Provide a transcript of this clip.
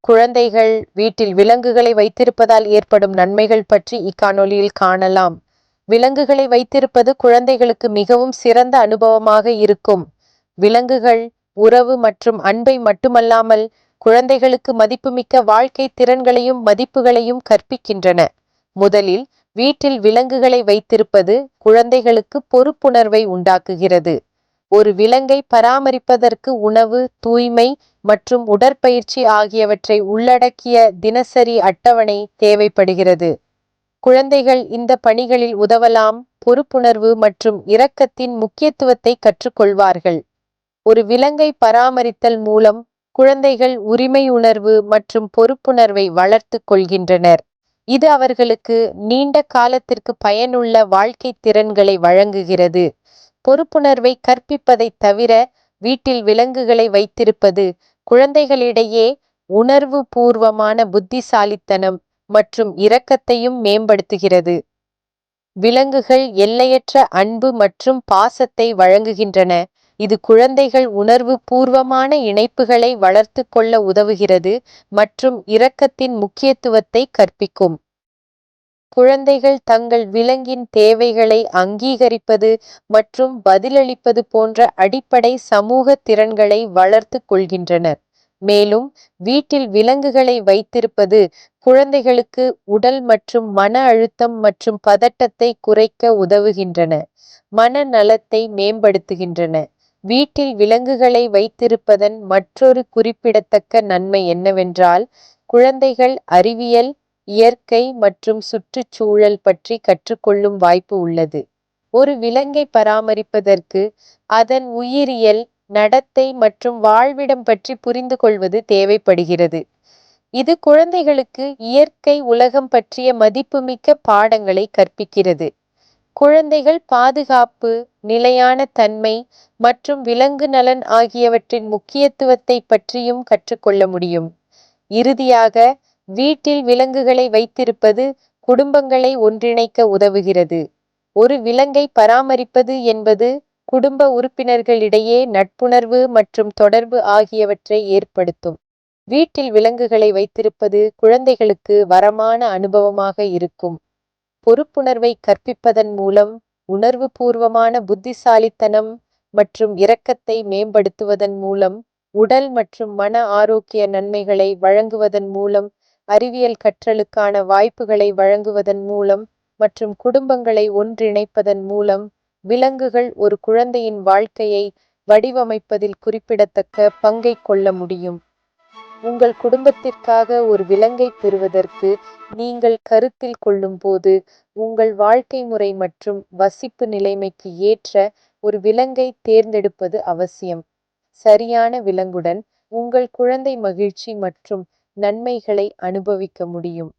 குழந்தைகள் வீட்டில் விலங்குகளை வைத்திருப்பதால் ஏற்படும் நன்மைகள் பற்றி இக்காணொளியில் காணலாம். விலங்குகளை வைத்திருப்பது குழந்தைகளுக்கு மிகவும் சிறந்த அனுபவமாக இருக்கும். விலங்குகள் உறவு மற்றும் அன்பை மட்டுமல்லாமல் குழந்தைகளுக்கு மதிப்புமிக்க வாழ்க்கை திறன்களையும் மதிப்புகளையும் கற்பிக்கின்றன. முதலில், வீட்டில் விலங்குகளை வைத்திருப்பது குழந்தைகளுக்கு பொறுப்புணர்வை உண்டாக்குகிறது. ஒரு விலங்கை பராமரிப்பதற்கு உணவு, தூய்மை மற்றும் உடற்பயிற்சி ஆகியவற்றை உள்ளடக்கிய தினசரி அட்டவணை தேவைப்படுகிறது. குழந்தைகள் இந்த பணிகளில் உதவலாம், பொறுப்புணர்வு மற்றும் இரக்கத்தின் முக்கியத்துவத்தை கற்றுக்கொள்வார்கள். ஒரு விலங்கை பராமரித்தல் மூலம் குழந்தைகள் உரிமை உணர்வு மற்றும் பொறுப்புணர்வை வளர்த்துக் கொள்கின்றனர். இது அவர்களுக்கு நீண்ட காலத்திற்கு பயனுள்ள வாழ்க்கை திறன்களை வழங்குகிறது. பொறுப்புணர்வை கற்பிப்பதைத் தவிர, வீட்டில் விலங்குகளை வைத்திருப்பது குழந்தைகளிடையே உணர்வு பூர்வமான புத்திசாலித்தனம் மற்றும் இரக்கத்தையும் மேம்படுத்துகிறது. விலங்குகள் எல்லையற்ற அன்பு மற்றும் பாசத்தை வழங்குகின்றன, இது குழந்தைகள் உணர்வு பூர்வமான இணைப்புகளை வளர்த்துக் கொள்ள உதவுகிறது மற்றும் இரக்கத்தின் முக்கியத்துவத்தை கற்பிக்கும். குழந்தைகள் தங்கள் விலங்கின் தேவைகளை அங்கீகரிப்பது மற்றும் பதிலளிப்பது போன்ற அடிப்படை சமூக திறன்களை வளர்த்துக் கொள்கின்றனர். மேலும், வீட்டில் விலங்குகளை வைத்திருப்பது குழந்தைகளுக்கு உடல் மற்றும் மன அழுத்தம் மற்றும் பதட்டத்தை குறைக்க உதவுகின்றன, மனநலத்தை மேம்படுத்துகின்றன. வீட்டில் விலங்குகளை வைத்திருப்பதன் மற்றொரு குறிப்பிடத்தக்க நன்மை என்னவென்றால், குழந்தைகள் அறிவியல், இயற்கை மற்றும் சுற்றுச்சூழல் பற்றி கற்றுக்கொள்ளும் வாய்ப்பு உள்ளது. ஒரு விலங்கை பராமரிப்பதற்கு அதன் உயிரியல், நடத்தை மற்றும் வாழ்விடம் பற்றி புரிந்துகொள்வது தேவைப்படுகிறது. இது குழந்தைகளுக்கு இயற்கை உலகம் பற்றிய மதிப்புமிக்க பாடங்களை கற்பிக்கிறது. குழந்தைகள் பாதுகாப்பு, நிலையான தன்மை மற்றும் விலங்கு நலன் ஆகியவற்றின் முக்கியத்துவத்தை பற்றியும் கற்றுக்கொள்ள முடியும். இறுதியாக, வீட்டில் விலங்குகளை வைத்திருப்பது குடும்பங்களை ஒன்றிணைக்க உதவுகிறது. ஒரு விலங்கை பராமரிப்பது என்பது குடும்ப உறுப்பினர்களிடையே நட்புணர்வு மற்றும் தொடர்பு ஆகியவற்றை ஏற்படுத்தும். வீட்டில் விலங்குகளை வைத்திருப்பது குழந்தைகளுக்கு வரமான அனுபவமாக இருக்கும். பொறுப்புணர்வை கற்பிப்பதன் மூலம், உணர்வுபூர்வமான புத்திசாலித்தனம் மற்றும் இரக்கத்தை மேம்படுத்துவதன் மூலம், உடல் மற்றும் மன ஆரோக்கிய நன்மைகளை வழங்குவதன் மூலம், அறிவியல் கற்றலுக்கான வாய்ப்புகளை வழங்குவதன் மூலம் மற்றும் குடும்பங்களை ஒன்றிணைப்பதன் மூலம், விலங்குகள் ஒரு குழந்தையின் வாழ்க்கையை வடிவமைப்பதில் குறிப்பிடத்தக்க பங்கைக் கொள்ள முடியும். உங்கள் குடும்பத்திற்காக ஒரு விலங்கைப் பெறுவதற்கு நீங்கள் கருத்தில் கொள்ளும்போது, உங்கள் வாழ்க்கை முறை மற்றும் வசிப்பு நிலைமைக்கு ஏற்ற ஒரு விலங்கைத் தேர்ந்தெடுப்பது அவசியம். சரியான விலங்குடன் உங்கள் குழந்தை மகிழ்ச்சி மற்றும் நன்மைகளை அனுபவிக்க முடியும்.